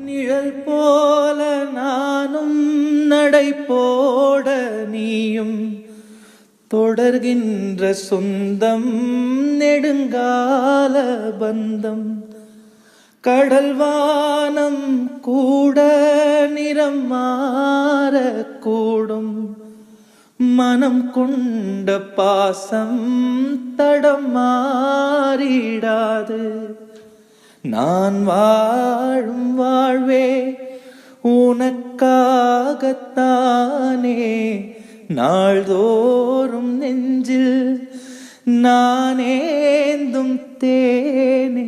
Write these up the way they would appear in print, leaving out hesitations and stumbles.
நிழல் போல நானும் நடை போட நீயும் தொடர்கின்ற சொந்தம் நெடுங்கால பந்தம் கடல் வானம் கூட நிறம் மாறக்கூடும் மனம் கொண்ட பாசம் தடம் மாறிடாது நான் வாழும் வாழ்வே உனக்காகத்தானே நாள்தோறும் நெஞ்சில் நானேந்தும் தேனே.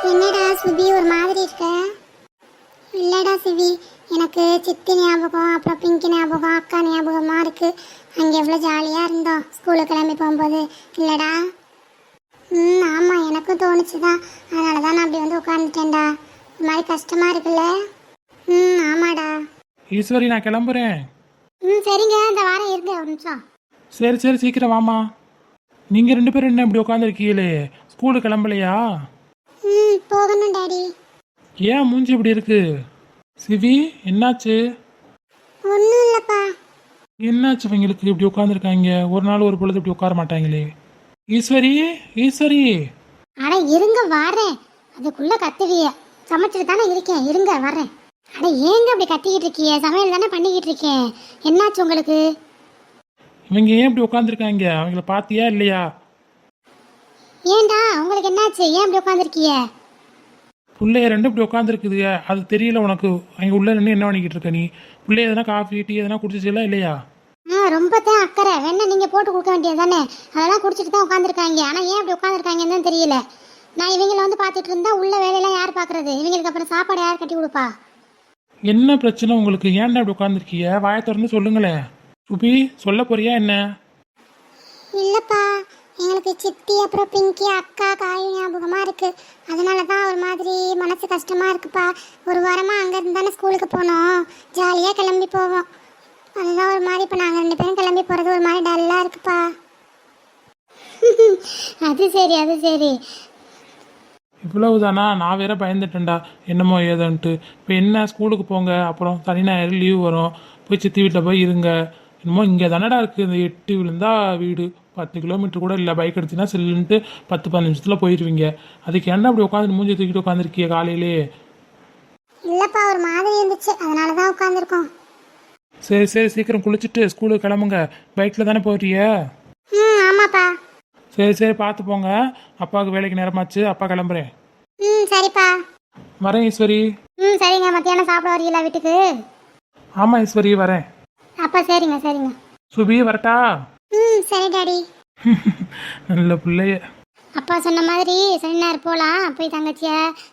என்னடா சுபி ஒரு மாதிரி இருக்க? இல்லடா சிவி, எனக்கு சித்தி ஞாபகம், அப்புறம் பிங்கி ஞாபகம், அக்கா ஞாபகமா இருக்கு. அங்கே எவ்வளோ ஜாலியாக இருந்தோம் ஸ்கூலுக்கு கிளம்பி போகும்போது. இல்லடா? ஆமாம், எனக்கும் தோணுச்சுதான். அதனால தான் நான் அப்படி வந்து உட்காந்துட்டேன்டா. ஒரு மாதிரி கஷ்டமா இருக்குல்ல? ஆமாடா. ஈஸ்வரி, நான் கிளம்புறேன். சரிங்க, இந்த வாரம் இருங்க ஒரு நிமிஷம். சரி சரி, சீக்கிரம் வாமா. நீங்கள் 2 பேரும் என்ன இப்படி உட்காந்துருக்கீங்களே, ஸ்கூலுக்கு கிளம்பலையா? போகணும் டாடி. ஏன் மூஞ்சி இப்படி இருக்கு? சிவி, என்னாச்சு? ஒன்றும் இல்லைப்பா. என்னாச்சு இவங்களுக்கு இப்படி உட்காந்துருக்காங்க? ஒரு நாள் ஒரு பொழுது இப்படி உட்கார மாட்டாங்களே. ஈஸ்வரி, ஈஸ்வரி. அட இருங்க, வரேன். அதுக்குள்ள கத்துவிய. சமைச்சிட்டு தானே இருக்கேன், இருங்க வரேன். அட ஏங்க அப்படி கத்திக்கிட்டு இருக்கீங்க? சமையல் தானே பண்ணிக்கிட்டு இருக்கேன். என்னாச்சு உங்களுக்கு? இவங்க ஏன் இப்படி உட்காந்துருக்காங்க? அவங்கள பார்த்தியா இல்லையா? ஏண்டா உங்களுக்கு என்னாச்சு? ஏன் இப்படி உட்காந்துருக்கீங்க? பிள்ளைய 2 இப்படி உட்காந்துருக்குதுங்க, அது தெரியல உனக்கு? அங்கே உள்ள நின்று என்ன பண்ணிக்கிட்டு இருக்க நீ? பிள்ளைய எதனா காஃபி டீ எதனா குடிச்சிச்சா இல்லையா? ரொம்ப தான் அக்கறை. வேணா நீங்க போட்டு கொடுக்க வேண்டியது தானே. அதெல்லாம் குடிச்சிட்டு தான் உட்காந்துருக்காங்க. ஆனால் ஏன் அப்படி உட்காந்துருக்காங்கன்னு தான் தெரியல. நான் இவங்கள வந்து பார்த்துட்டு இருந்தா உள்ள வேலையெல்லாம் யார் பார்க்கறது? இவங்களுக்கு அப்புறம் சாப்பாடு யார் கட்டி கொடுப்பா? என்ன பிரச்சனை உங்களுக்கு? ஏன்டா இப்படி உட்காந்துருக்கீங்க? வாயை திறந்து சொல்லுங்களேன். சுபி, சொல்ல போறியா என்ன? இல்லப்பா, எங்களுக்கு சித்தி அப்புறம் பிங்கி அக்கா காயு ஞாபகமா இருக்கு. அதனால தான் ஒரு மாதிரி மனசு கஷ்டமா இருக்குப்பா. ஒரு வாரமா அங்க இருந்து தானே ஸ்கூலுக்கு போனோம். ஜாலியா கிளம்பி போவோம். அதுதான் ஒரு மாதிரி இப்போ நாங்கள் 2 பேரும் கிளம்பி போறது ஒரு மாதிரி டல்லா இருக்குப்பா. அது சரி, அது சரி. இவ்வளவுதானா? நான் வேற பயந்துட்டேன்டா என்னமோ ஏதோன்ட்டு. இப்போ என்ன, ஸ்கூலுக்கு போங்க, அப்புறம் சனி ஞாயிறு லீவ் வரும், போய் சித்தி வீட்டில் போய் இருங்க. என்னமோ இங்கே தானடா இருக்குது, இந்த 8 விழுந்தா வீடு, 10 கிலோமீட்டர் கூட இல்லை. பைக் எடுத்தீங்கன்னா சில்லுன்ட்டு 10-15 நிமிஷத்தில் போயிடுவீங்க. அதுக்கு என்ன அப்படி உட்காந்து மூஞ்சி தூக்கிட்டு உட்காந்துருக்கீங்க காலையிலே? இல்லப்பா, ஒரு மாதிரி இருந்துச்சு, அதனால தான் உட்காந்துருக்கோம். சரி சரி, சீக்கிரம் குளிச்சுட்டு ஸ்கூலுக்கு கிளம்புங்க. பைக்கில் தானே போறிய? ஆமாப்பா. சரி சரி, பார்த்து போங்க. அப்பாவுக்கு வேலைக்கு நேரமாச்சு, அப்பா கிளம்புறேன். சரிப்பா. வரேன் ஈஸ்வரி. சரிங்க. மத்தியானம் சாப்பிட வரீங்களா வீட்டுக்கு? ஆமாம் ஈஸ்வரி, வரேன். அப்பா சரிங்க சரிங்க. சுபி, வரட்டா? சரி டாடி. நல்ல பிள்ளைய. அப்பா சொன்ன மாதிரி சனி ஞாயிறு போகலாம். போய் தங்கச்சிய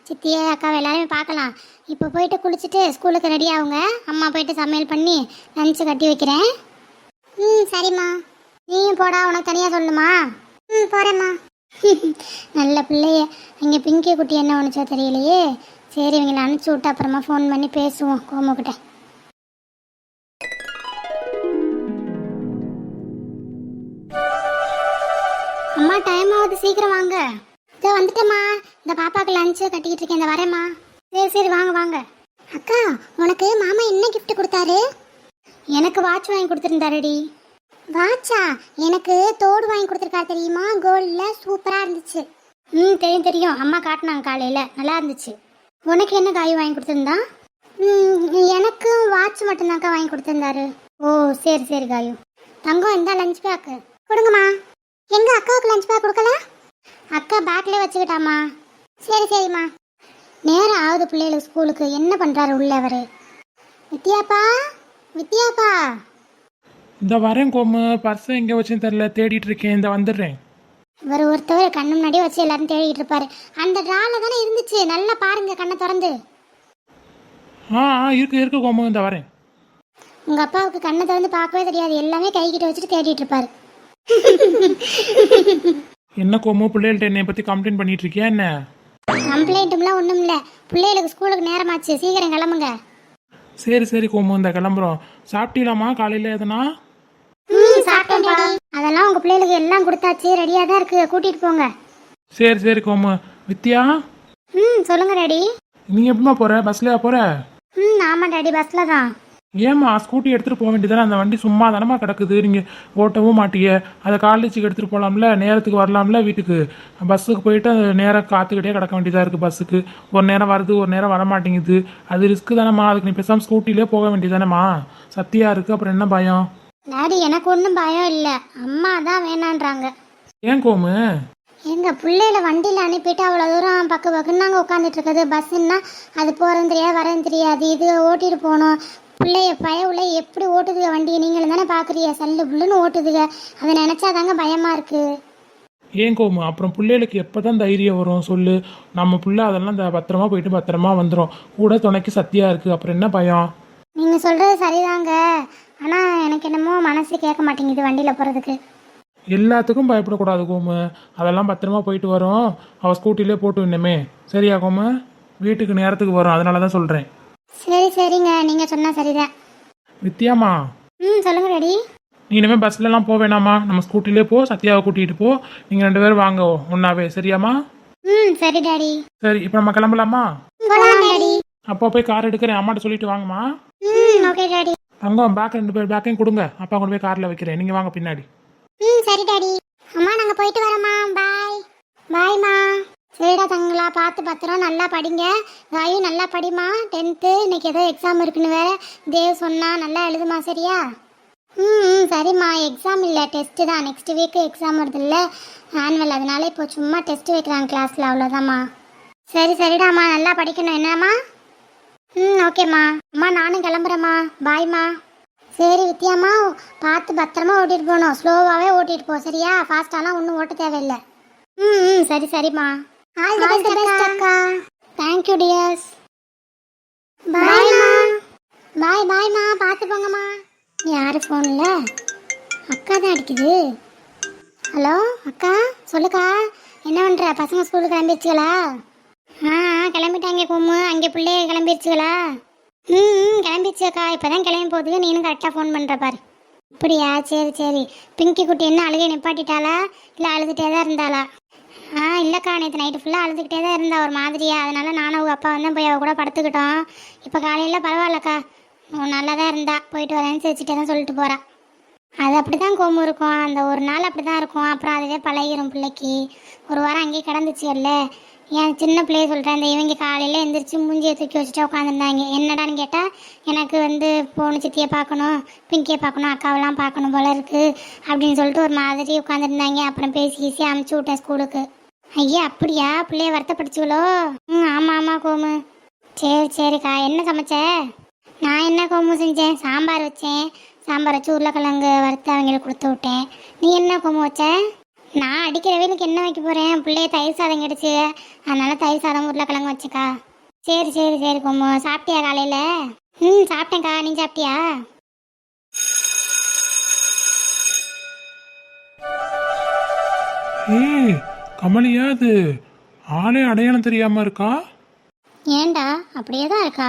சித்திய அக்காவை எல்லாருமே பார்க்கலாம். இப்போ போயிட்டு குளிச்சுட்டு ஸ்கூலுக்கு ரெடி ஆகுங்க. அம்மா போயிட்டு சமையல் பண்ணி லஞ்சு கட்டி வைக்கிறேன். சரிம்மா. நீயும் போடா, உனக்கு தனியாக சொல்லணுமா? போகிறேம்மா. நல்ல பிள்ளைய. இங்கே பிங்கி குட்டி என்ன ஒன்றுச்சோ தெரியலையே. சரி, இவங்களை அனுப்பிச்சி விட்டு அப்புறமா ஃபோன் பண்ணி பேசுவோம் கோமுக்கிட்ட. அம்மா, டைம் ஆகுது, சீக்கிரம் வாங்க. இதோ வந்துட்டேம்மா. இந்த பாப்பாவுக்கு லஞ்சு கட்டிக்கிட்டு இருக்கேன், இந்த வரேம்மா. சரி சரி, வாங்க வாங்க. அக்கா, உனக்கு மாமா என்ன கிஃப்ட் கொடுத்தாரு? எனக்கு வாட்ச் வாங்கி கொடுத்துருந்தாருடி. வாட்சா? எனக்கு தோடு வாங்கி கொடுத்துருக்கா தெரியுமா? கோல்டில் சூப்பராக இருந்துச்சு. தெரியும் தெரியும், அம்மா காட்டினாங்க காலையில், நல்லா இருந்துச்சு. உனக்கு என்ன காய் வாங்கி கொடுத்துருந்தா? எனக்கு வாட்ச் மட்டும்தான்க்கா வாங்கி கொடுத்துருந்தாரு. ஓ சரி சரி காயு. தங்கம், இந்த லஞ்ச் பேக்கு கொடுங்கம்மா. எங்க அக்காவுக்கு லஞ்ச் பேக் கொடுக்கல? அக்கா பேக்லேயே வச்சுக்கிட்டாமா. சரி சரிம்மா. நேரம் ஆகுது பிள்ளைகளுக்கு ஸ்கூலுக்கு. என்ன பண்ணுறாரு உள்ள அவர்? வித்யாப்பா, வித்யாப்பா. இந்த வரேன் கோமு. பர்ஸை எங்கே வச்சுன்னு தெரியல, தேடிட்டு இருக்கேன். இந்த வந்துடுறேன். இவர் ஒருத்தவர் கண்ணு முன்னாடியே வச்சு எல்லாரும் தேடிட்டு இருப்பாரு. அந்த ட்ரால தானே இருந்துச்சு, நல்லா பாருங்க கண்ணை திறந்து. இருக்கு இருக்கு கோமு, இந்த வரேன். உங்க அப்பாவுக்கு கண்ணை திறந்து பார்க்கவே தெரியாது, எல்லாமே கைக்கிட்ட வச்சுட்டு தேடிட்டு இருப்பாரு. என்ன கோமு, பிள்ளைகள்ட்ட என்னை பற்றி கம்ப்ளைண்ட் பண்ணிட்டு இருக்கியா என்ன? கம்ப்ளைண்ட்டும்லாம் ஒன்றும் இல்லை. பிள்ளைகளுக்கு ஸ்கூலுக்கு நேரமாச்சு, சீக்கிரம் கிளம்புங்க. சரி சரி கோமு, இந்த கிளம்புறோம். சாப்பிட்டீங்களாமா காலையில் எதனா? சாப்பிட்டேன். அதெல்லாம் உங்க பிள்ளைகளுக்கு எல்லாம் கொடுத்தாச்சு, ரெடியாக தான் இருக்கு, கூட்டிட்டு போங்க. சரி சரி கோமு. வித்யா, ம் சொல்லுங்க டாடி. நீ எப்படிம்மா போற? பஸ்லயா போற? ம் ஆமாம் டாடி, பஸ்ஸில் தான். ஏம்மா ஸ்கூட்டி எடுத்துகிட்டு போக வேண்டியதானே? அந்த வண்டி சும்மா தானம்மா கிடக்குது, நீங்கள் ஓட்டவும் மாட்டிய. அதை காலேஜுக்கு எடுத்துகிட்டு போகலாம்ல, நேரத்துக்கு வரலாம்ல வீட்டுக்கு. பஸ்ஸுக்கு போயிட்டு நேரம் காத்துக்கிட்டே கிடக்க வேண்டியதாக இருக்குது பஸ்ஸுக்கு. ஒரு நேரம் வருது, ஒரு நேரம் வர மாட்டேங்குது. அது ரிஸ்க்கு தானேம்மா. அதுக்கு நீ பேசாமல் ஸ்கூட்டிலே போக வேண்டியதானேம்மா. சத்தியாக இருக்குது, அப்புறம் என்ன பயம்? டாடி எனக்கு ஒன்றும் பயம் இல்லை, அம்மா தான் வேணான்றாங்க. ஏன் கோமு? எங்கள் பிள்ளையில வண்டியில் அனுப்பிட்டு அவ்வளோ தூரம் பக்கு பக்குன்னு நாங்கள் உட்காந்துட்டு இருக்குது. பஸ்ஸுன்னா அது போகிறது தெரியாது, வரது தெரியாது. இது ஓட்டிட்டு போகணும். பிள்ளைய உள்ள எப்படி ஓட்டுதுங்க வண்டியை, நீங்களும் தானே பார்க்குறீங்க. சல்லு புல்லுன்னு ஓட்டுதுங்க. அதை நினச்சாதாங்க பயமாக இருக்குது. ஏன் கோமு? அப்புறம் பிள்ளைகளுக்கு எப்போ தான் தைரியம் வரும் சொல்லு? நம்ம பிள்ளை அதெல்லாம் பத்திரமா போயிட்டு பத்திரமா வந்துடும். கூட துணைக்கு சத்தியாக இருக்குது, அப்புறம் என்ன பயம்? நீங்கள் சொல்கிறது சரிதாங்க, ஆனால் எனக்கு என்னமோ மனசு கேட்க மாட்டேங்குது வண்டியில் போகிறதுக்கு. எல்லாத்துக்கும் பயப்படக்கூடாது கோமு. அதெல்லாம் பத்திரமா போயிட்டு வரும். அவள் ஸ்கூட்டிலே போட்டு இன்னமே. சரியா கோமு? வீட்டுக்கு நேரத்துக்கு வரும், அதனால தான் சொல்கிறேன். சரி சரிங்க, நீங்கள் சொன்னால் சரிதான். வித்தியாமா, ம் சொல்லுங்க டாடி. நீ இனிமேல் பஸ்லலாம் போக வேணாமா, நம்ம ஸ்கூட்டிலே போ. சத்யாவை கூட்டிகிட்டு போ. நீங்கள் 2 பேரும் வாங்க ஒன்றாவே. சரியாம்மா? ம் சரி டாடி. சரி, இப்போ நம்ம கிளம்பலாமா? போலாம் டாடி. அப்பா போய் கார் எடுக்கிறேன், அம்மாட்ட சொல்லிட்டு வாங்கம்மா. ம் ஓகே டாடி. தங்கம் பேக் 2 பேர் பேக்கையும் கொடுங்க, அப்பா கொண்டு போய் காரில் வைக்கிறேன். நீங்கள் வாங்க பின்னாடி. ம் சரி டாடி. அம்மா நாங்கள் போயிட்டு வரோம்மா. பாய். பாய்மா. சரிடா தங்களா, பார்த்து பத்திரம், நல்லா படிங்க. காயு நல்லா படிமா. 10th இன்னைக்கு ஏதோ எக்ஸாம் இருக்குன்னு வேற தேவ் சொன்னா. நல்லா எழுதுமா சரியா? ம் சரிம்மா. எக்ஸாம் இல்லை, டெஸ்ட்டு தான். நெக்ஸ்ட் வீக்கு எக்ஸாம் வருது இல்லை, ஆனுவல். அதனால இப்போ சும்மா டெஸ்ட் வைக்கிறாங்க கிளாஸில், அவ்வளோதாம்மா. சரி சரிடாம்மா, நல்லா படிக்கணும் என்னம்மா? ம் ஓகேம்மா. அம்மா நானும் கிளம்புறேம்மா. பாய்மா. சரி வித்யாம்மா, பார்த்து பத்திரமா ஓட்டிகிட்டு போகணும். ஸ்லோவாகவே ஓட்டிகிட்டு போ சரியா? ஃபாஸ்ட்டாலாம் ஒன்றும் ஓட்ட தேவையில்லை. ம் ம் சரி சரிம்மா. ஆல் தி பெஸ்ட் அக்கா. Thank you dears. பாய்மா. பாய் பாய்மா, பார்த்து போங்கம்மா. யார் ஃபோனில்? அக்கா தான் அடிக்குது. ஹலோ அக்கா, சொல்லுக்கா. என்ன பண்ணுற? பசங்க ஸ்கூலுக்கு கிளம்பிடுச்சுங்களா? ஆ கிளம்பிட்டாங்க கோமு. அங்கே பிள்ளைய கிளம்பிடுச்சுங்களா? ம் கிளம்பிடுச்சுக்கா, இப்போ தான் கிளம்பி போகுது. நீனும் கரெக்டாக ஃபோன் பண்ணுற பாரு. அப்படியா? சரி சரி. பிங்கி குட்டி என்ன அழுகை நிப்பாட்டிட்டாளா, இல்லை அழுதுகிட்டே தான் இருந்தாளா? இல்லைக்கா, நேற்று நைட்டு ஃபுல்லாக அழுதுகிட்டே தான் இருந்தா ஒரு மாதிரியா. அதனால நானும் அவங்க அப்பா வந்து போய் அவ கூட படுத்துக்கிட்டோம். இப்போ காலையில் பரவாயில்லக்கா, நல்லா தான் இருந்தா. போயிட்டு வரேன்னு சிரிச்சிட்டே தான் சொல்லிட்டு போகிறா. அது அப்படி தான் கோமு இருக்கும். அந்த ஒரு நாள் அப்படி தான் இருக்கும், அப்புறம் அதுவே பழகிரும் பிள்ளைக்கு. ஒரு வாரம் அங்கேயே கிடந்துச்சு இல்லை. என் சின்ன பிள்ளைய சொல்கிறேன், இந்த இவங்க காலையில் எழுந்திரிச்சு மூஞ்சியை தூக்கி வச்சுட்டு உட்காந்துருந்தாங்க. என்னடான்னு கேட்டால், எனக்கு வந்து பொண்ணு சித்தியை பார்க்கணும், பிங்கியை பார்க்கணும், அக்காவெல்லாம் பார்க்கணும் போல இருக்குது அப்படின்னு சொல்லிட்டு ஒரு மாதிரி உட்காந்துருந்தாங்க. அப்புறம் பேசி ஈஸி அமுச்சு விட்டேன் ஸ்கூலுக்கு. ஐயா அப்படியா? பிள்ளைய வருத்தப்படுச்சுங்களோ? ம் ஆமாம் ஆமாம் கோமு. சரி சரிக்கா. என்ன சமைச்ச? நான் என்ன கோமு செஞ்சேன்? சாம்பார் வச்சேன். சாம்பார் வச்சு உருளைக்கிழங்கு வறுத்து அவங்களுக்கு கொடுத்து விட்டேன். நீ என்ன கோமு வச்ச? நான் அடிக்கிற வேலைக்கு என்ன வைக்க போகிறேன்? பிள்ளைய தயிர் சாதம் கிடச்சி, அதனால தயிர் சாதம் உருளைக்கிழங்கு வச்சுக்கா. சரி சரி சரி கோமு. சாப்பிட்டியா காலையில்? ம் சாப்பிட்டேன்க்கா. நீ சாப்பிட்டியா? ஏய் கமலியா, அது ஆளே அடையாளம் தெரியாமல் இருக்கா? ஏண்டா அப்படியே தான் இருக்கா.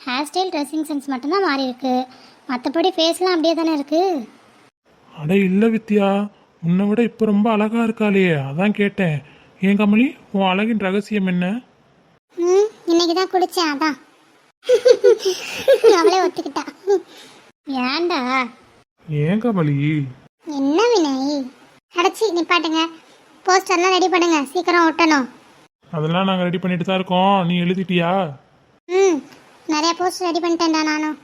ஹேர் ஸ்டைல், ட்ரெஸ்ஸிங் சென்ஸ் மட்டும்தான் மாறி இருக்கு. மற்றபடி ஃபேஸ்லாம் அப்படியே தானே இருக்கு. அட இல்லை வித்யா, உன்னை விட இப்போ ரொம்ப அழகா இருக்காளே, அதான் கேட்டேன். ஏன் கமலி, உன் அழகின் ரகசியம் என்ன? ம் இன்னைக்கு தான் குடித்தேன், அதான். அவளே ஒத்துக்கிட்டா. ஏண்டா? ஏன் கமலி? என்ன வினய்? அடைச்சி நிப்பாட்டுங்க. போஸ்டர்லாம் ரெடி பண்ணுங்க, சீக்கிரம் ஒட்டணும். அதெல்லாம் நாங்கள் ரெடி பண்ணிட்டு தான் இருக்கோம். நீ எழுதிட்டியா? ம் நிறைய போஸ்டர் ரெடி பண்ணிட்டேன்டா நானும்.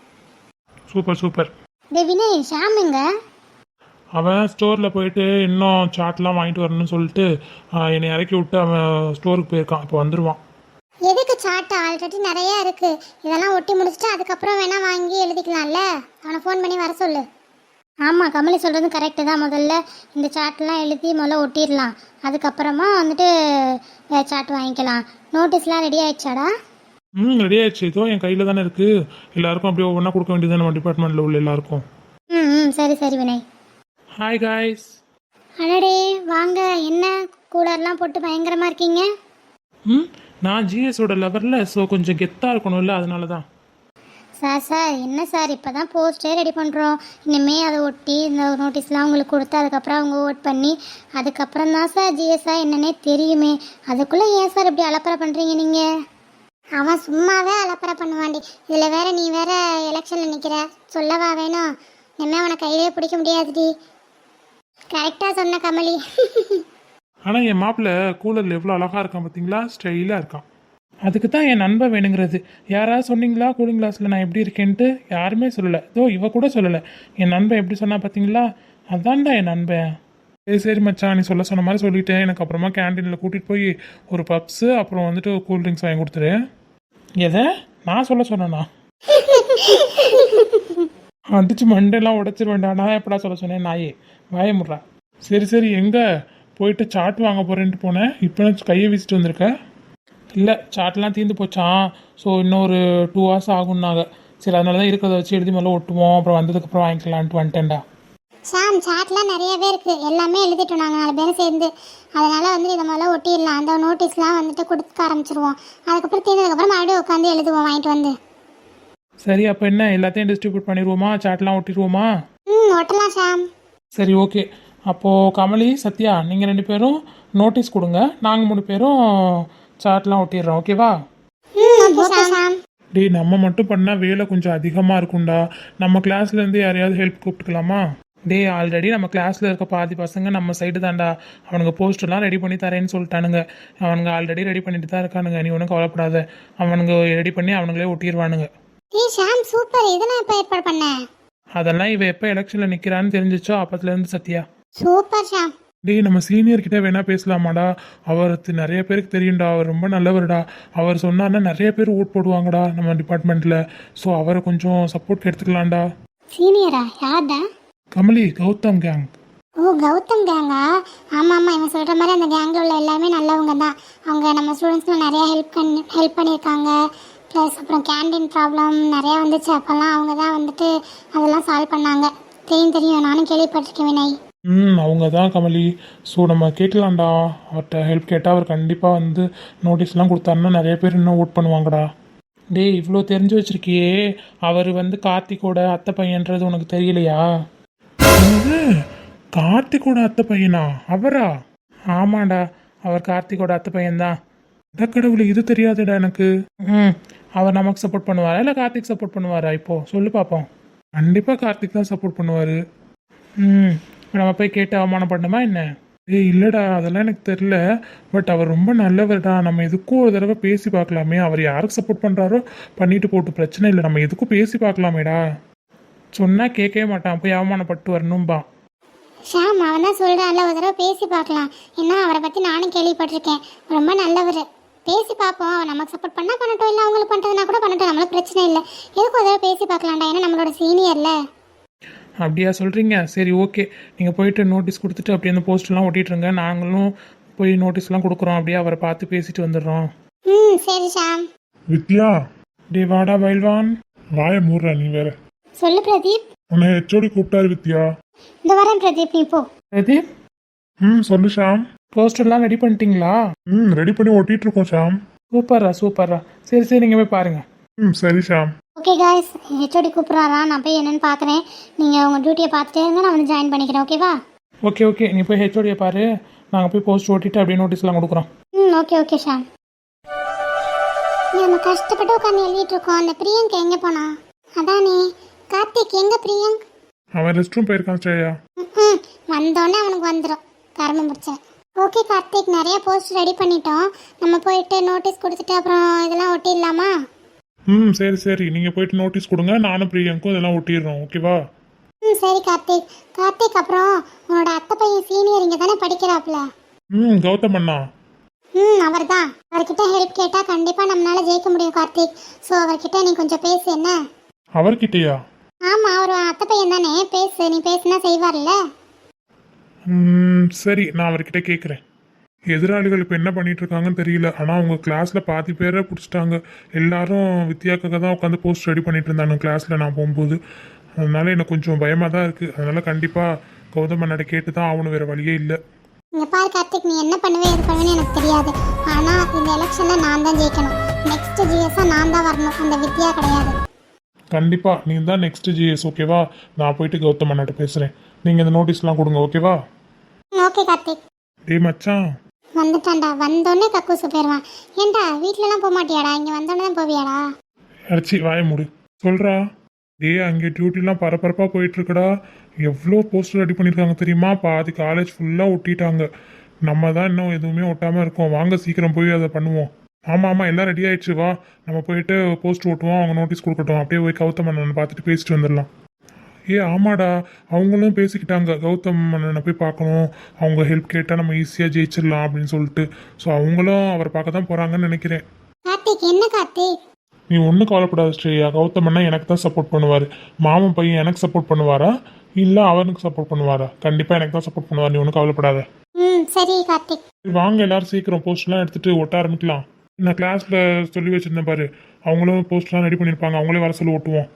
Super super. டே வினய், ஷாமுங்க? அவன் ஸ்டோரில் போயிட்டு இன்னும் சாட்லாம் வாங்கிட்டு வரணும்னு சொல்லிட்டு என்னை இறக்கி விட்டு அவன் ஸ்டோருக்கு போயிருக்கான். இப்போ வந்துடுவான். எதுக்கு சாட்டு? ஆல்ரெடி நிறைய இருக்கு. இதெல்லாம் ஒட்டி முடிச்சுட்டு அதுக்கப்புறம் வேணா வாங்கி எழுதிக்கலாம்ல. அவனை ஃபோன் பண்ணி வர சொல்லு. ஆமாம், கமலி சொல்கிறது கரெக்டு தான். முதல்ல இந்த சார்ட்லாம் எழுதி முதல்ல ஒட்டிடலாம், அதுக்கப்புறமா வந்துட்டு சார்ட் வாங்கிக்கலாம். நோட்டீஸ்லாம் ரெடி ஆயிடுச்சாடா? ம் ரெடி ஆயிடுச்சு. இதோ என் கையில் தானே இருக்குது. எல்லாருக்கும் அப்படியே ஒவ்வொன்றா கொடுக்க வேண்டியது நம்ம டிபார்ட்மெண்ட்டில் உள்ள எல்லாருக்கும். ம் ம் சரி சரி வினய். Hi guys. அடடே வாங்க. என்ன கூலர்லாம் போட்டு பயங்கரமாக இருக்கீங்க? ம் நான் ஜிஎஸோட லெவலில் ஸோ கொஞ்சம் கெத்தாக இருக்கணும்ல, அதனால தான். சார் என்ன சார் இப்போ தான் போஸ்டே ரெடி பண்ணுறோம். இனிமேல் அதை ஒட்டி இந்த நோட்டீஸ்லாம் அவங்களுக்கு கொடுத்து அதுக்கப்புறம் அவங்க ஓட் பண்ணி அதுக்கப்புறம் தான் சார் ஜிஎஸ்ஆ என்னன்னே தெரியுமே. அதுக்குள்ளே ஏன் சார் இப்படி அலப்பறை பண்ணுறீங்க நீங்கள்? அவன் சும்மாவே அலப்பறை பண்ணுவாண்டி. இதில் வேற நீ வேற எலெக்ஷனில் நிற்கிற சொல்லவா வேணும்? இனிமேல் அவனை கையிலே பிடிக்க முடியாதுடி. கரெக்டாக சொன்ன கமலி. ஆனால் என் மாப்பிள்ளை கூலரில் எவ்வளோ அழகாக இருக்கான் பார்த்தீங்களா, ஸ்டைலாக இருக்கான். அதுக்கு தான் என் நண்பன் வேணுங்கிறது. யாராவது சொன்னீங்களா கூலிங் கிளாஸில் நான் எப்படி இருக்கேன்ட்டு? யாருமே சொல்லலை. இவ கூட சொல்லலை. என் நண்பன் எப்படி சொன்னா பார்த்தீங்களா? அதான்டா என் நண்பன். சரி மச்சான், நீ சொன்ன மாதிரி சொல்லிட்டேன். எனக்கு அப்புறமா கேன்டீனில் கூட்டிகிட்டு போய் ஒரு பப்ஸு அப்புறம் வந்துட்டு கூல் ட்ரிங்க்ஸ் வாங்கி கொடுத்துரு. எதை நான் சொன்னேண்ணா? அடிச்சு மண்டெல்லாம் உடச்சிருவேண்டா. நான் எப்படா சொல்ல சொன்னேன்? நாயே வாய முட்றா. சரி எங்கே போயிட்டு சாட் வாங்க போகிறேன்ட்டு போனேன். இப்போ கையை வீசிட்டு வந்திருக்க? இல்லை, சாட்லாம் தீர்ந்து போச்சான். ஸோ இன்னும் ஒரு 2 hours ஆகும்னாங்க. சரி, அதனால தான் இருக்கிறத வச்சு எழுதி மேலே ஒட்டுவோம், அப்புறம் வந்ததுக்கப்புறம் வாங்கிக்கலான்ட்டு வந்துட்டேன்டா. ஷாம், சாட்லாம் நிறையவே இருக்குது. எல்லாமே எழுதிட்டோம் நாங்கள் 4 பேரும் சேர்ந்து. அதனால் வந்து இதை முதல்ல ஒட்டிடலாம். அந்த நோட்டீஸ்லாம் வந்துட்டு கொடுக்க ஆரம்பிச்சிருவோம். அதுக்கப்புறம் தீர்ந்ததுக்கப்புறம் மறுபடியும் உட்காந்து எழுதுவோம் வாங்கிட்டு வந்து. சரி, அப்போ என்ன எல்லாத்தையும் டிஸ்ட்ரிபியூட் பண்ணிடுவோமா? சாட்லாம் ஒட்டிடுவோமா? ஒட்டலாம் ஷாம். சரி, ஓகே. அப்போது கமலி, சத்யா, நீங்கள் 2 பேரும் நோட்டீஸ் கொடுங்க. நாங்கள் 3 பேரும் சாட்லாம் ஒட்டிடுறோம். ஓகேவா? ஓகே ஷாம். டேய், நம்ம மட்டும் பண்ணால் வேலை கொஞ்சம் அதிகமாக இருக்கும்டா. நம்ம கிளாஸ்லேருந்து யாரையாவது ஹெல்ப் கூப்பிட்டுக்கலாமா? டேய், ஆல்ரெடி நம்ம கிளாஸில் இருக்க பாதி பசங்க நம்ம சைடு தான்டா. அவனுங்க போஸ்டர்லாம் ரெடி பண்ணி தரேன்னு சொல்லிட்டானுங்க. அவனுங்க ஆல்ரெடி ரெடி பண்ணிட்டு தான் இருக்கானுங்க. நீ ஒன்றும் கவலைப்படாத. அவனுங்க ரெடி பண்ணி அவனுங்களே ஒட்டிடுவானுங்க. ஏய் ஷாம், சூப்பர். இதை நான் எப்போ ஏற்பாடு பண்ணேன்? அதெல்லாம் இவ எப்போ எலெக்ஷனில் நிற்கிறான்னு தெரிஞ்சிச்சோ அப்பத்துலேருந்து சத்யா. சூப்பர் ஷாம். டேய், நம்ம சீனியர் கிட்ட வேணா பேசலாமாடா? அவருக்கு நிறைய பேருக்கு தெரியும்டா. அவர் ரொம்ப நல்லவர்டா. அவர் சொன்னார்னா நிறைய பேர் ஓட் போடுவாங்கடா நம்ம டிபார்ட்மெண்ட்டில். ஸோ அவரை கொஞ்சம் சப்போர்ட் எடுத்துக்கலாம்டா. சீனியரா? யார்டா? கமலி, கௌதம் கேங். ஓ, கௌதம் கேங்கா? ஆமாம், இவன் சொல்கிற மாதிரி அந்த கேங்கில் உள்ள எல்லாமே நல்லவங்க தான். அவங்க நம்ம ஸ்டூடெண்ட்ஸ்க்கு நிறையா ஹெல்ப் பண்ணியிருக்காங்க. ப்ளஸ் அப்புறம் கேண்டீன் ப்ராப்ளம் நிறையா வந்துச்சு. அப்போல்லாம் அவங்க தான் வந்துட்டு அதெல்லாம் சால்வ் பண்ணாங்க. தெரியும், நானும் கேள்விப்பட்டிருக்கேன் வினய். அவங்க தான் கமலி. ஸோ நம்ம கேட்கலாம்டா. அவர்கிட்ட ஹெல்ப் கேட்டால் அவர் கண்டிப்பாக வந்து நோட்டீஸ்லாம் கொடுத்தாருன்னா நிறைய பேர் இன்னும் ஓட் பண்ணுவாங்கடா. டேய், இவ்வளோ தெரிஞ்சு வச்சிருக்கியே. அவர் வந்து கார்த்திகோட அத்தை பையன்றது உனக்கு தெரியலையா? கார்த்திகோட அத்தை பையனா? அவரா? ஆமாடா, அவர் கார்த்திகோட அத்தை பையன்தான். கடவுளை, இது தெரியாதுடா எனக்கு. அவர் நமக்கு சப்போர்ட் பண்ணுவாரா இல்லை கார்த்திக் சப்போர்ட் பண்ணுவாரா? இப்போ சொல்லு பார்ப்போம். கண்டிப்பாக கார்த்திக் தான் சப்போர்ட் பண்ணுவார். இப்போ நம்ம போய் கேட்டு அவமானப்படணுமா என்ன? ஏய் இல்லைடா, அதெல்லாம் எனக்கு தெரில. பட் அவர் ரொம்ப நல்லவர்டா. நம்ம எதுக்கும் ஒரு தடவை பேசி பார்க்கலாமே. அவர் யாருக்கு சப்போர்ட் பண்ணுறாரோ பண்ணிட்டு போட்டு, பிரச்சனை இல்லை. நம்ம எதுக்கும் பேசி பார்க்கலாமேடா. சொன்னால் கேட்கவே மாட்டான். போய் அவமானப்பட்டு வரணும்பா. ஷாம், அவன் தான் சொல்கிறான்ல, ஒரு தடவை பேசி பார்க்கலாம். ஏன்னா அவரை பற்றி நானும் கேள்விப்பட்டிருக்கேன். ரொம்ப நல்லவர். பேசி பார்ப்போம். அவன் நமக்கு சப்போர்ட் பண்ணால் பண்ணட்டும், இல்லை அவங்களுக்கு பண்ணுறதுனா கூட பண்ணட்டும். நம்மளுக்கு பிரச்சனை இல்லை. எதுக்கு ஒரு தடவை பேசி பார்க்கலாம்டா. ஏன்னா நம்மளோட சீனியர்ல. அப்படியா சொல்கிறீங்க? சரி, ஓகே. நீங்கள் போயிட்டு நோட்டீஸ் கொடுத்துட்டு அப்படியே அந்த போஸ்டர்லாம் ஒட்டிட்டுருங்க. நாங்களும் போய் நோட்டீஸ்லாம் கொடுக்குறோம். அப்படியே அவரை பார்த்து பேசிட்டு வந்துடுறோம். சரி ஷாம். வித்யா, டே வாடா பைல்வான். வாய மூடுற நீ வேற. சொல்லு பிரதீப். உன்னை ஹெச்ஓடி கூப்பிட்டாரு வித்யா. இந்த வரேன் பிரதீப், நீ போ. பிரதீப். சொல்லு ஷாம். போஸ்டர்லாம் ரெடி பண்ணிட்டீங்களா? ரெடி பண்ணி ஒட்டிட்டு இருக்கோம் ஷாம். சூப்பர்ரா. சரி நீங்கள் போய் பாருங்க. சரி ஷாம். ஓகே காய்ஸ், ஹெச்ஓடி கூப்பிட்றாரா? நான் போய் என்னன்னு பார்க்குறேன். நீங்கள் உங்கள் டியூட்டியை பார்த்துட்டே இருந்தால் நான் வந்து ஜாயின் பண்ணிக்கிறேன். ஓகேவா? ஓகே. நீ போய் ஹெச்ஓடியை பாரு. நாங்கள் போய் போஸ்ட் ஓட்டிட்டு அப்படியே நோட்டீஸ்லாம் கொடுக்குறோம். ஓகே ஷாம். நம்ம கஷ்டப்பட்டு உட்காந்து எழுதிட்டு இருக்கோம். அந்த பிரியங்க் எங்கே போனா? அதானே கார்த்திக். எங்கே பிரியங்க்? அவன் ரெஸ்ட் ரூம் போயிருக்கான் ஸ்ரேயா. வந்தோடனே அவனுக்கு வந்துடும் கர்மம் முடிச்சேன். ஓகே கார்த்திக், நிறைய போஸ்ட் ரெடி பண்ணிட்டோம். நம்ம போயிட்டு நோட்டீஸ் கொடுத்துட்டு அப்புறம் இதெல்லாம் ஒட்டிடலாமா? சரி. நீங்கள் போயிட்டு நோட்டீஸ் கொடுங்க. நானும் பிரியங்கும் இதெல்லாம் ஒட்டிடுறோம். ஓகேவா? சரி கார்த்திக். அப்புறம் உன்னோட அத்தை பையன் சீனியர் இங்கே தானே படிக்கிறாப்ல? கௌதம் அண்ணா. அவர் தான். அவர்கிட்ட ஹெல்ப் கேட்டால் கண்டிப்பாக நம்மளால ஜெயிக்க முடியும் கார்த்திக். ஸோ அவர்கிட்ட நீ கொஞ்சம் பேசு. என்ன? அவர்கிட்டயா? ஆமாம், அவர் அத்தை பையன் தானே. பேசு, நீ பேசுனா செய்வார்ல. சரி, நான் அவர்கிட்ட கேட்குறேன். எதிராளிகள் இப்போ என்ன பண்ணிட்டு இருக்காங்கன்னு தெரியல. ஆனால் அவங்க கிளாஸில் பாதி பேரை பிடிச்சிட்டாங்க. எல்லாரும் வித்யாக்காக தான் உட்காந்து போஸ்ட் ரெடி பண்ணிட்டு இருந்தாங்க கிளாஸில் நான் போகும்போது. அதனால எனக்கு கொஞ்சம் பயமாக தான் இருக்குது. அதனால கண்டிப்பாக கௌதம் அண்ணாட்ட கேட்டு தான் ஆகணும். வேறு வழியே இல்லை. இங்கே பாரு கார்த்திக், நீ என்ன பண்ணுவே எது பண்ணுவேன்னு எனக்கு தெரியாது. ஆனால் இந்த எலெக்ஷனில் நான் தான் ஜெயிக்கணும். நெக்ஸ்ட் ஜிஎஸ்ஸாக நான் தான் வரணும். அந்த வித்யா கிடையாது. கண்டிப்பா நீ தான் நெக்ஸ்ட் ஜிஎஸ் ஓகேவா? நான் போயிட்டு கௌதம் அண்ணாட்ட பேசுறேன். நீங்க இந்த நோட்டீஸ்லாம் கொடுங்க ஓகேவா? ஓகே கார்த்திக். டேய் மச்சான், வந்துட்டான்டா, வந்தோடனே கக்கூசு போயிடுவான். ஏன்டா வீட்டிலலாம் போக மாட்டியாடா, இங்கே வந்தோடனே தான் போவியாடா? அடிச்சி வாய மூடு. சொல்றா. டேய் அங்கே டியூட்டிலாம் பரபரப்பா போயிட்டு இருக்குடா. எவ்வளோ போஸ்டர் ரெடி பண்ணியிருக்காங்க தெரியுமா? பாதி காலேஜ் ஃபுல்லாக ஒட்டிட்டாங்க. நம்ம தான் இன்னும் எதுவுமே ஒட்டாமல் இருக்கோம். வாங்க சீக்கிரம் போய் அதை பண்ணுவோம். ஆமாம் ஆமாம் எல்லாம் ரெடி ஆயிடுச்சு. வா நம்ம போயிட்டு போஸ்ட் ஓட்டுவோம், அவங்க நோட்டீஸ் கொடுக்கட்டும். அப்படியே போய் கௌதம் அண்ணனை பார்த்துட்டு பேசிட்டு வந்துடலாம். ஆமாடா, அவங்களும் பேசிக்கிட்டாங்க. கௌதம் அண்ணனை போய் பார்க்கணும், அவங்க ஹெல்ப் கேட்டால் நம்ம ஈஸியாக ஜெயிச்சிடலாம் அப்படின்னு சொல்லிட்டு. ஸோ அவங்களும் அவரை பார்க்க தான் போகிறாங்கன்னு நினைக்கிறேன். கார்த்திக் என்ன கார்த்திக்? நீ ஒன்றும் கவலைப்படாத ஸ்ரேயா. கௌதம் அண்ணா எனக்கு தான் சப்போர்ட் பண்ணுவார். மாமன் பையன் எனக்கு சப்போர்ட் பண்ணுவாரா இல்லை அவனுக்கு சப்போர்ட் பண்ணுவாரா? கண்டிப்பாக எனக்கு தான் சப்போர்ட் பண்ணுவார். நீ ஒன்றும் கவலைப்படாத. சரி கார்த்திக். வாங்க எல்லாரும் சீக்கிரம் போஸ்ட்லாம் எடுத்துட்டு ஒட்ட ஆரம்பிக்கலாம். நான் கிளாஸ்ல சொல்லி வச்சிருந்தேன் பாரு, அவங்களும் போஸ்ட்லாம் ரெடி பண்ணியிருப்பாங்க. அவங்களே வர சொல்லி ஓட்டுவோம்.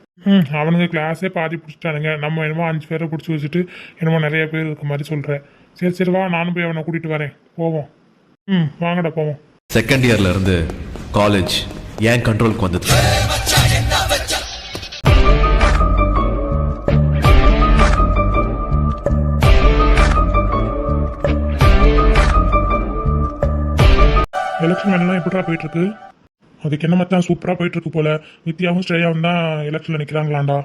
அவனுங்க கிளாஸே பாதி பிடிச்சிட்டானுங்க. நம்ம என்னமோ 5 பேரை பிடிச்சி வச்சுட்டு என்னமோ நிறைய பேர் இருக்க மாதிரி சொல்கிறேன். சரி சரி வா, நானும் போய் அவனை கூட்டிகிட்டு வரேன். போவோம். வாங்கடா போவோம். செகண்ட் இயர்ல இருந்து காலேஜ் ஏன் கண்ட்ரோலுக்கு வந்தது? எலெக்ஷன் எல்லாம் எப்படிடா போயிட்டு இருக்கு? அதுக்கு என்ன மச்சான் சூப்பரா போயிட்டு இருக்கு போல. வித்யாவும் ஸ்ரேயாவும் தான் எலெக்ஷன்ல நிக்கிறாங்களாண்டா.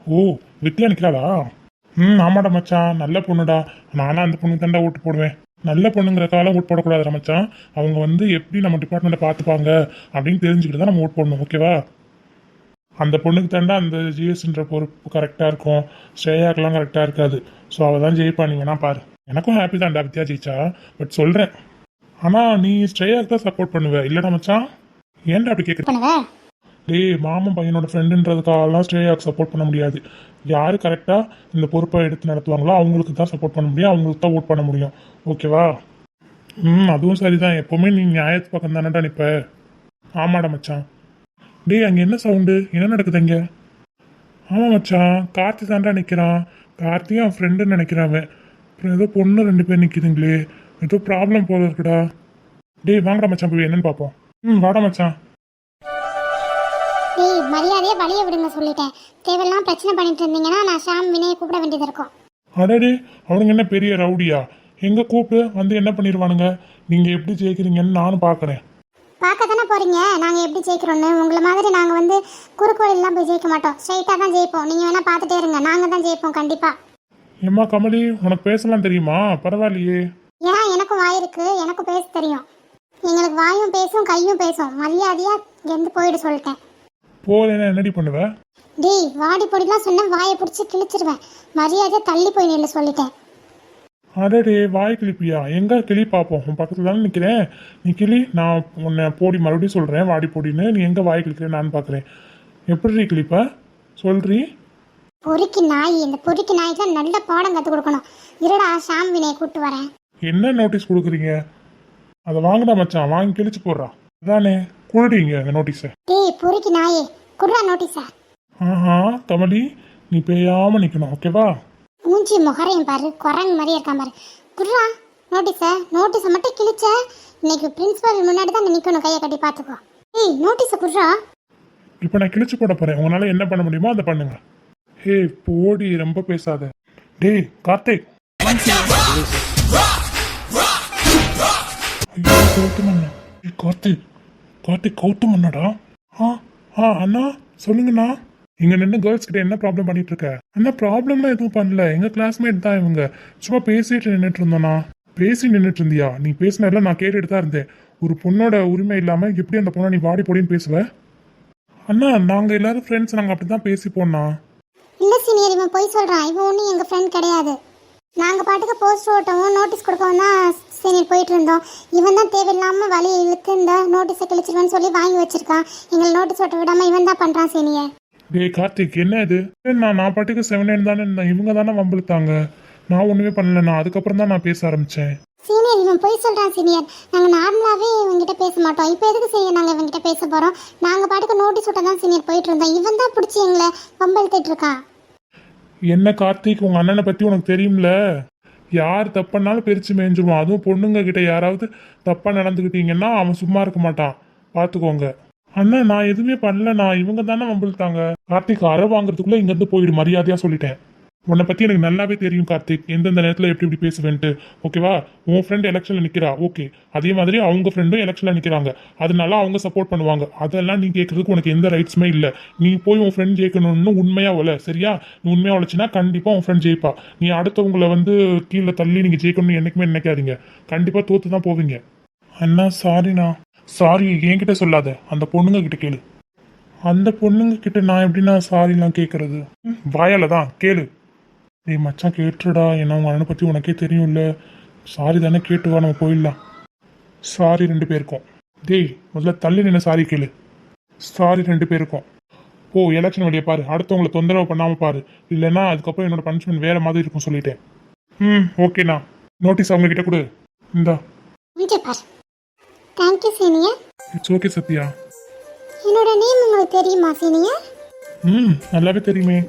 ஓ வித்யா நிக்கிறாளா? ஆமாடா மச்சான், நல்ல பொண்ணுடா. நானும் அந்த பொண்ணுக்கு தாண்டா ஓட்டு போடுவேன். நல்ல பொண்ணுங்கிறக்கால ஓட்டு போடக்கூடாதுடா மச்சான். அவங்க வந்து எப்படி நம்ம டிபார்ட்மெண்ட்டை பார்த்துப்பாங்க அப்படின்னு தெரிஞ்சுக்கிட்டு தான் நம்ம ஓட் போடணும் ஓகேவா? அந்த பொண்ணுக்கு தாண்டா அந்த ஜிஎஸ்ன்ற பொறுப்பு கரெக்டாக இருக்கும். ஸ்ரேயாக்கெல்லாம் கரெக்டாக இருக்காது. ஸோ அவள் தான் ஜெயிப்பா. நீ வேணா பாரு. எனக்கும் ஹாப்பி தான்டா வித்யா ஜெயிச்சா. பட் சொல்கிறேன், ஆனால் நீ ஸ்ரேயாவுக்கு தான் சப்போர்ட் பண்ணுவேன் இல்லைடா மச்சான்? ஏன்டா அப்படி கேட்குற? டேய் மாமன் பையனோட ஃப்ரெண்டுன்றதுக்காகலாம் ஸ்ரேயாவுக்கு சப்போர்ட் பண்ண முடியாது. யார் கரெக்டாக இந்த பொறுப்பை எடுத்து நடத்துவாங்களோ அவங்களுக்கு தான் சப்போர்ட் பண்ண முடியும், அவங்களுக்கு தான் ஓட் பண்ண முடியும் ஓகேவா? அதுவும் சரிதான். எப்போவுமே நீ நியாயத்து பக்கம் தானடா நிற்ப. ஆமாடா மச்சான். டேய் அங்கே என்ன சவுண்டு? என்ன நடக்குது அங்கே? ஆமாம் மச்சான், கார்த்தி தாண்டா நிற்கிறான். கார்த்தியும் அவன் ஃப்ரெண்டுன்னு நினைக்கிறான். அப்புறம் ஏதோ பொண்ணு 2 பேர் நிற்கிதுங்களே, ஏதோ ப்ராப்ளம் போல இருக்குடா. டேய் வாங்கடா மச்சான் போய் என்னன்னு பார்ப்போம். வாடா மச்சான். டேய் மரியாதையே வழிய விடுங்க சொல்லிட்டேன். தேவையெல்லாம் பிரச்சனை பண்ணிட்டு இருந்தீங்கன்னா நான் ஷாம் வினயை கூப்பிட வேண்டியது இருக்கும். அடடே அவனுங்க என்ன பெரிய ரவுடியா? எங்க கூப்பிட்டு வந்து என்ன பண்ணிடுவானுங்க? நீங்க எப்படி ஜெயிக்கிறீங்கன்னு நானும் பார்க்குறேன். பார்க்க தானே போறீங்க நாங்கள் எப்படி ஜெயிக்கிறோன்னு. உங்களை மாதிரி நாங்கள் வந்து குறுக்கு வழியெல்லாம் போய் ஜெயிக்க மாட்டோம். ஸ்ட்ரைட்டாக தான் ஜெயிப்போம். நீங்கள் வேணால் பார்த்துட்டே இருங்க, நாங்கள் தான் ஜெயிப்போம் கண்டிப்பாக. ஏம்மா கமலி, உனக்கு பேசலாம் தெரியுமா? பரவாயில்லையே. ஏன் எனக்கும் வாய் இருக்கு, எனக்கும் பேச தெரியும். எங்களுக்கு வாயும் பேசும் கையும் பேசும். மரியாதையா இங்கேருந்து போயிடு சொல்லிட்டேன். போலேன்னா என்னடி பண்ணுவ? டேய் வாடி பொடிலாம் சொன்ன வாயை பிடிச்சி கிழிச்சிருவேன். மரியாதையா தள்ளி போய் நில்லு சொல்லிட்டேன். அடடே வாய் கிளிப்பியா? எங்க கிளி பார்ப்போம். உன் பக்கத்துல தானே நிற்கிறேன். நீ கிளி, நான் உன்னை போடி மறுபடியும் சொல்கிறேன் வாடி போடின்னு. நீ எங்கே வாய் கிளிக்கிறேன் நான் பார்க்குறேன். எப்படி கிளிப்ப சொல்றீ? பொறுக்கி நாய், இந்த பொறுக்கி நாய்க்கு நல்ல பாடம் கற்றுக் கொடுக்கணும். இருடா ஷாம் வினையை கூப்பிட்டு வரேன். என்ன நோட்டீஸ் கொடுக்குறீங்க? அதை வாங்கடா மச்சான், வாங்கி கிழிச்சு போடுறா. அதானே குடுறீங்க அந்த நோட்டீஸை. டேய் பொறுக்கி நாயே, குடுறா நோட்டீஸை. ஆஹா கமலி, நீ பேயாம நிற்கணும் ஓகேவா? மூஞ்சி முகரையும் பாரு, குரங்கு மாதிரி இருக்கான் பாரு. குடுறா நோட்டீஸை மட்டும் கிழிச்ச. இன்னைக்கு பிரின்சிபல் முன்னாடி தான் நிற்கணும், கையை கட்டி பார்த்துக்கோ. ஏய் நோட்டீஸை குடுறா. இப்போ நான் கிழிச்சு போட போறேன். உங்களால என்ன பண்ண முடியுமோ அதை பண்ணுங்க. ஹே போடி, ரொம்ப பேசாத. டேய் கார்த்திக். கௌதமண்ணா. கார்த்திக் கார்த்திக் கௌதம் அண்ணாடா. அண்ணா சொல்லுங்கண்ணா. இங்க நின்று கேர்ள்ஸ் கிட்ட என்ன ப்ராப்ளம் பண்ணிட்டு இருக்க? அண்ணா ப்ராப்ளம்லாம் எதுவும் பண்ணல. எங்க கிளாஸ்மேட் தான் இவங்க. சும்மா பேசிட்டு நின்றுட்டு இருந்தோண்ணா. பேசி நின்றுட்டு இருந்தியா? நீ பேசினதுல நான் கேட்டுட்டு தான் இருந்தேன். ஒரு பொண்ணோட உரிமை இல்லாம எப்படி அந்த பொண்ணை நீ வாடி போடின்னு பேசுவ? அண்ணா நாங்க எல்லாரும் ஃப்ரெண்ட்ஸ், நாங்க அப்படிதான் பேசிப்போம்ண்ணா. இல்ல சீனியர், இவன் போய் சொல்றான். இவன் ஒன்றும் எங்க ஃப்ரெண்ட் கிடையாது. நாங்கள் பாட்டுக்கு போஸ்ட் ஓட்டவும் நோட்டீஸ் கொடுக்கவும் தான் சீனியர் போயிட்டு இருந்தோம். இவன் தான் தேவையில்லாமல் வழி இழுத்து இந்த நோட்டீஸை கிழிச்சிருவேன்னு சொல்லி வாங்கி வச்சிருக்கான். எங்களை நோட்டீஸ் ஓட்ட விடாமல் இவன் தான் பண்ணுறான் சீனியர். டேய் கார்த்திக் என்ன இது? நான் பாட்டுக்கு 7 தானே இருந்தேன். இவங்க தானே வம்பிழுத்தாங்க. நான் ஒன்றுமே பண்ணலண்ணா. அதுக்கப்புறம் தான் நான் பேச ஆரம்பித்தேன். சீனியர் இவன் போய் சொல்கிறான் சீனியர். நாங்கள் நார்மலாகவே இவங்ககிட்ட பேச மாட்டோம். இப்போ எதுக்கு சீனியர் நாங்கள் இவங்ககிட்ட பேச போகிறோம்? நாங்கள் பாட்டுக்கு நோட்டீஸ் ஓட்ட தான் சீனியர் போயிட்டு இருந்தோம். இவன் தான் பிடிச்சி எங்களை வம்பிழுத்துட்டு இருக்கான். என்ன கார்த்திக், உங்க அண்ணனை பத்தி உனக்கு தெரியும்ல? யார் தப்புனாலும் பிரிச்சு மேய்ஞ்சிருவான். அதுவும் பொண்ணுங்க கிட்ட யாராவது தப்பா நடந்துக்கிட்டீங்கன்னா அவன் சும்மா இருக்க மாட்டான், பார்த்துக்கோங்க. அண்ணா நான் எதுவுமே பண்ணலண்ணா, இவங்க தானே வம்பிழுத்தாங்க. கார்த்திக் அரை வாங்குறதுக்குள்ள இங்க இருந்து போயிடு, மரியாதையா சொல்லிட்டேன். உன்னை பத்தி எனக்கு நல்லாவே தெரியும் கார்த்திக், எந்தெந்த நேரத்துல எப்படி எப்படி பேசுவேன்ட்டு. ஓகேவா? உன் ஃப்ரெண்ட் எலெக்ஷன்ல நிக்கிறா, ஓகே, அதே மாதிரி அவங்க ஃப்ரெண்டும் எலெக்ஷன்ல நிக்கிறாங்க, அதனால அவங்க சப்போர்ட் பண்ணுவாங்க. அதெல்லாம் நீ கேட்கறதுக்கு உனக்கு எந்த ரைட்ஸுமே இல்லை. நீ போய் உன் ஃப்ரெண்ட் ஜெயிக்கணும்னு உண்மையா ஒல, சரியா? நீ உண்மையா உழைச்சினா கண்டிப்பா உன் ஃப்ரெண்ட் ஜெயிப்பா. நீ அடுத்தவங்களை வந்து கீழே தள்ளி நீங்க ஜெயிக்கணும்னு என்னைக்குமே நினைக்காதீங்க, கண்டிப்பா தோத்து தான் போவீங்க. அண்ணா சாரிண்ணா. சாரி என்கிட்ட சொல்லாத, அந்த பொண்ணுங்க கிட்ட கேளு. அந்த பொண்ணுங்க கிட்ட நான் எப்படின்னா சாரிலாம் கேட்கறது? வாயால தான் கேளு. டேய் மச்சான் கேட்டுடா, ஏன்னா உங்க அண்ணனை பத்தி உனக்கே தெரியும்ல. சாரி தானே, கேட்டு வா, நம்ம போயிடலாம். சாரி 2 பேருக்கும். டேய் முதல்ல தள்ளி நின்று சாரி கேளு. சாரி 2 பேருக்கும். ஓ எலெக்ஷன் வெளியே பாரு, அடுத்தவங்களை தொந்தரவு பண்ணாம பாரு, இல்லைன்னா அதுக்கப்புறம் என்னோட பனிஷ்மெண்ட் வேற மாதிரி இருக்கும் சொல்லிட்டேன். ஓகேண்ணா. நோட்டீஸ் அவங்க கிட்ட கொடு. இந்தா. இங்கே பாரு. Thank you senior. It's okay Sathya. என்னோட நேம் உங்களுக்கு தெரியுமா சீனியர்? நல்லாவே தெரியுமே.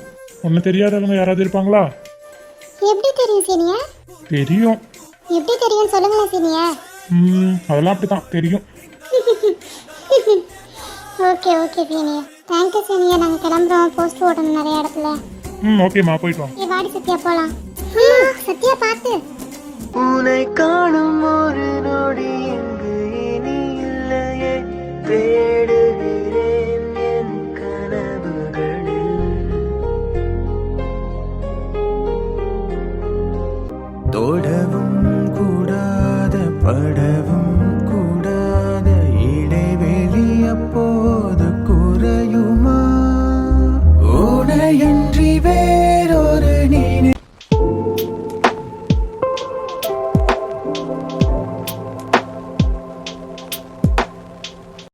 ஒன்று தெரியாதவங்க யாராவது இருப்பாங்களா? எப்படி தெரியும் சீனியர்? தெரியும். எப்படி தெரியும் சொல்லுங்களேன் சீனியர். அதெல்லாம் அப்படிதான் தெரியும். Okay okay senior. Thank you senior. நாங்கள் கிளம்புறோம், போஸ்ட் ஓட்டணும் நிறைய இடத்துல. ஓகேம்மா போயிட்டு வாங்க. வாடி சத்யா போகலாம். சத்யா பார்த்து. உன்னை காணும் ஒரு நொடி இங்கு இனி இல்லையே, தேடுகிறேன் என் கனவுகளில். தொடவும் கூடாத படவும் கூடாத இடைவெளி அப்போது குறையுமா? உனையன்றி